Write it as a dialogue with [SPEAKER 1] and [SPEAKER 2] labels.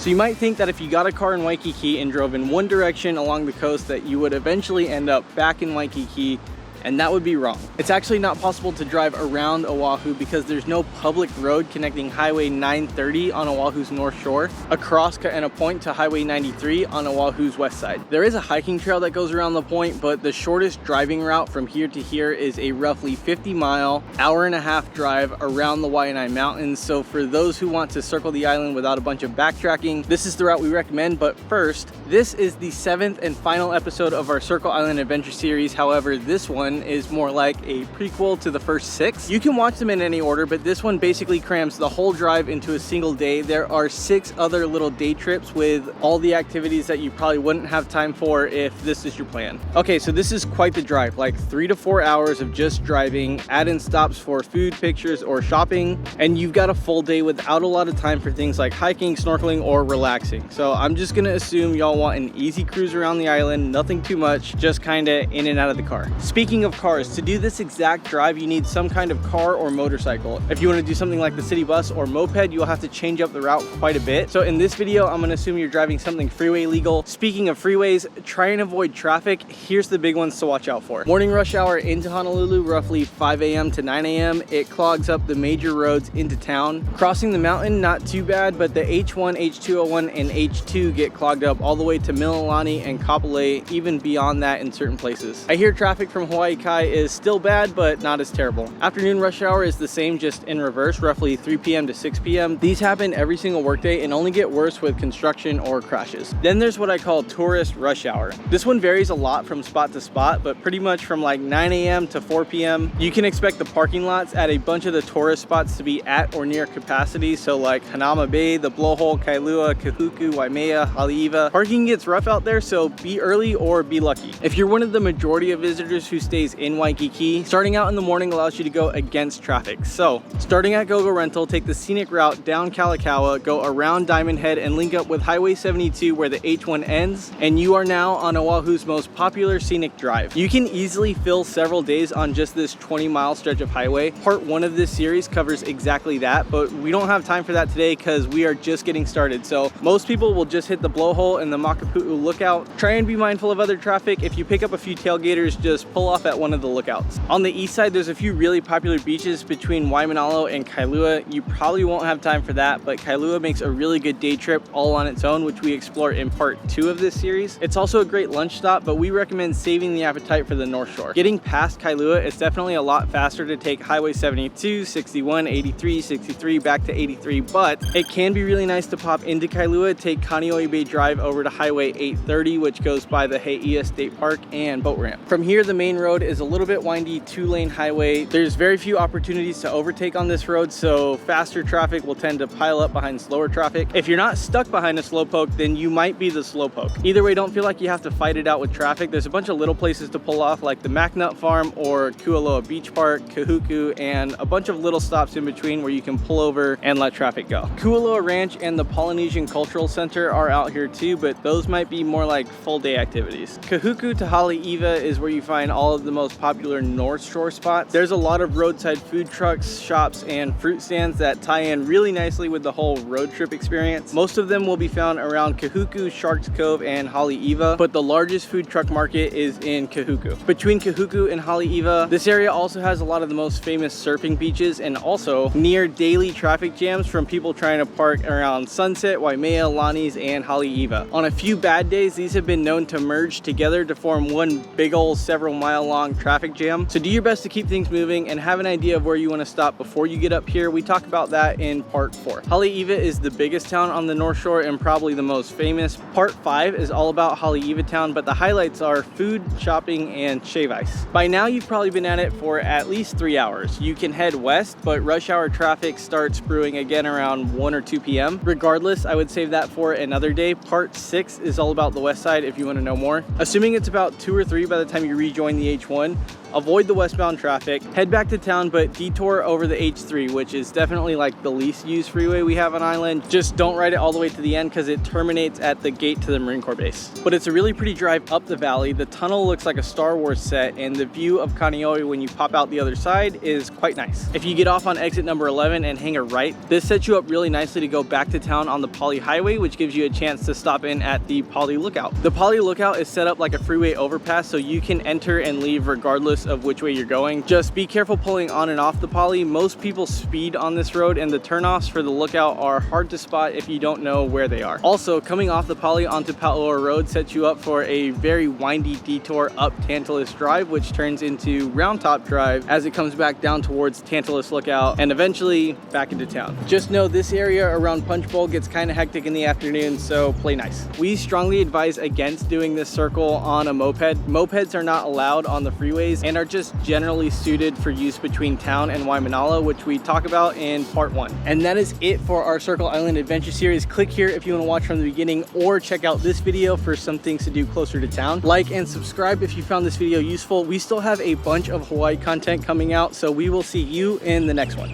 [SPEAKER 1] So you might think that if you got a car in Waikiki and drove in one direction along the coast that you would eventually end up back in Waikiki, and that would be wrong. It's actually not possible to drive around Oahu because there's no public road connecting Highway 930 on Oahu's north shore, across Ka'ena Point to Highway 93 on Oahu's west side. There is a hiking trail that goes around the point, but the shortest driving route from here to here is a roughly 50-mile, hour-and-a-half drive around the Waianae Mountains. So for those who want to circle the island without a bunch of backtracking, this is the route we recommend. But first, this is the 7th and final episode of our Circle Island Adventure series. However, this one is more like a prequel to the first 6. You can watch them in any order, but this one basically crams the whole drive into a single day. There are 6 other little day trips with all the activities that you probably wouldn't have time for if this is your plan. Okay, so this is quite the drive, like 3 to 4 hours of just driving, add in stops for food, pictures, or shopping, and you've got a full day without a lot of time for things like hiking, snorkeling, or relaxing. So I'm just gonna assume y'all want an easy cruise around the island, nothing too much, just kinda in and out of the car. Speaking of cars, to do this exact drive, you need some kind of car or motorcycle. If you want to do something like the city bus or moped, you'll have to change up the route quite a bit. So in this video, I'm going to assume you're driving something freeway legal. Speaking of freeways, try and avoid traffic. Here's the big ones to watch out for. Morning rush hour into Honolulu, roughly 5 a.m. to 9 a.m. It clogs up the major roads into town. Crossing the mountain, not too bad, but the H1, H201, and H2 get clogged up all the way to Mililani and Kapolei, even beyond that in certain places. I hear traffic from Hawaii Kai is still bad, but not as terrible. Afternoon rush hour is the same, just in reverse, roughly 3 p.m. to 6 p.m. These happen every single workday and only get worse with construction or crashes. Then there's what I call tourist rush hour. This one varies a lot from spot to spot, but pretty much from like 9 a.m. to 4 p.m. You can expect the parking lots at a bunch of the tourist spots to be at or near capacity. So like Hanama Bay, the Blowhole, Kailua, Kahuku, Waimea, Haleiwa. Parking gets rough out there, so be early or be lucky. If you're one of the majority of visitors who stays in Waikiki, starting out in the morning allows you to go against traffic. So starting at GoGo Rental, take the scenic route down Kalakaua, go around Diamond Head and link up with Highway 72 where the H1 ends, and you are now on Oahu's most popular scenic drive. You can easily fill several days on just this 20-mile stretch of highway. Part 1 of this series covers exactly that, but we don't have time for that today because we are just getting started. So most people will just hit the Blowhole and the Makapu'u lookout. Try and be mindful of other traffic. If you pick up a few tailgaters, just pull off at one of the lookouts. On the east side, there's a few really popular beaches between Waimanalo and Kailua. You probably won't have time for that, but Kailua makes a really good day trip all on its own, which we explore in part 2 of this series. It's also a great lunch stop, but we recommend saving the appetite for the North Shore. Getting past Kailua, it's definitely a lot faster to take Highway 72, 61, 83, 63 back to 83, but it can be really nice to pop into Kailua, take Kaneohe Bay Drive over to Highway 830, which goes by the Heia State Park and boat ramp. From here, the main road is a little bit windy 2-lane highway. There's very few opportunities to overtake on this road, so faster traffic will tend to pile up behind slower traffic. If you're not stuck behind a slowpoke, then you might be the slowpoke. Either way, don't feel like you have to fight it out with traffic. There's a bunch of little places to pull off, like the Macnut Farm or Kualoa Beach Park, Kahuku, and a bunch of little stops in between where you can pull over and let traffic go. Kualoa Ranch and the Polynesian Cultural Center are out here too, but those might be more like full day activities. Kahuku to Haleiwa is where you find all of the most popular North Shore spots. There's a lot of roadside food trucks, shops, and fruit stands that tie in really nicely with the whole road trip experience. Most of them will be found around Kahuku, Sharks Cove, and Haleiwa, but the largest food truck market is in Kahuku. Between Kahuku and Haleiwa, this area also has a lot of the most famous surfing beaches and also near daily traffic jams from people trying to park around Sunset, Waimea, Lani's, and Haleiwa. On a few bad days, these have been known to merge together to form one big old several mile long traffic jam. So do your best to keep things moving and have an idea of where you want to stop before you get up here. We talk about that in part 4. Haleiwa is the biggest town on the North Shore and probably the most famous. Part 5 is all about Haleiwa town, but the highlights are food, shopping, and shave ice. By now, you've probably been at it for at least 3 hours. You can head west, but rush hour traffic starts brewing again around 1 or 2 p.m. Regardless, I would save that for another day. Part 6 is all about the west side if you want to know more. Assuming it's about 2 or 3 by the time you rejoin the H1, avoid the westbound traffic, head back to town, but detour over the H3, which is definitely like the least used freeway we have on island. Just don't ride it all the way to the end because it terminates at the gate to the Marine Corps base. But it's a really pretty drive up the valley. The tunnel looks like a Star Wars set, and the view of Kaneohe when you pop out the other side is quite nice. If you get off on exit number 11 and hang a right, this sets you up really nicely to go back to town on the Pali Highway, which gives you a chance to stop in at the Pali Lookout. The Pali Lookout is set up like a freeway overpass, so you can enter and leave regardless of which way you're going. Just be careful pulling on and off the Pali. Most people speed on this road, and the turnoffs for the lookout are hard to spot if you don't know where they are. Also, coming off the Pali onto Paoa Road sets you up for a very windy detour up Tantalus Drive, which turns into Round Top Drive as it comes back down towards Tantalus Lookout and eventually back into town. Just know this area around Punch Bowl gets kind of hectic in the afternoon, so play nice. We strongly advise against doing this circle on a moped. Mopeds are not allowed on the freeways and are just generally suited for use between town and Waimanalo, which we talk about in part 1. And that is it for our Circle Island Adventure series. Click here if you want to watch from the beginning, or check out this video for some things to do closer to town. Like and subscribe if you found this video useful. We still have a bunch of Hawaii content coming out, so we will see you in the next one.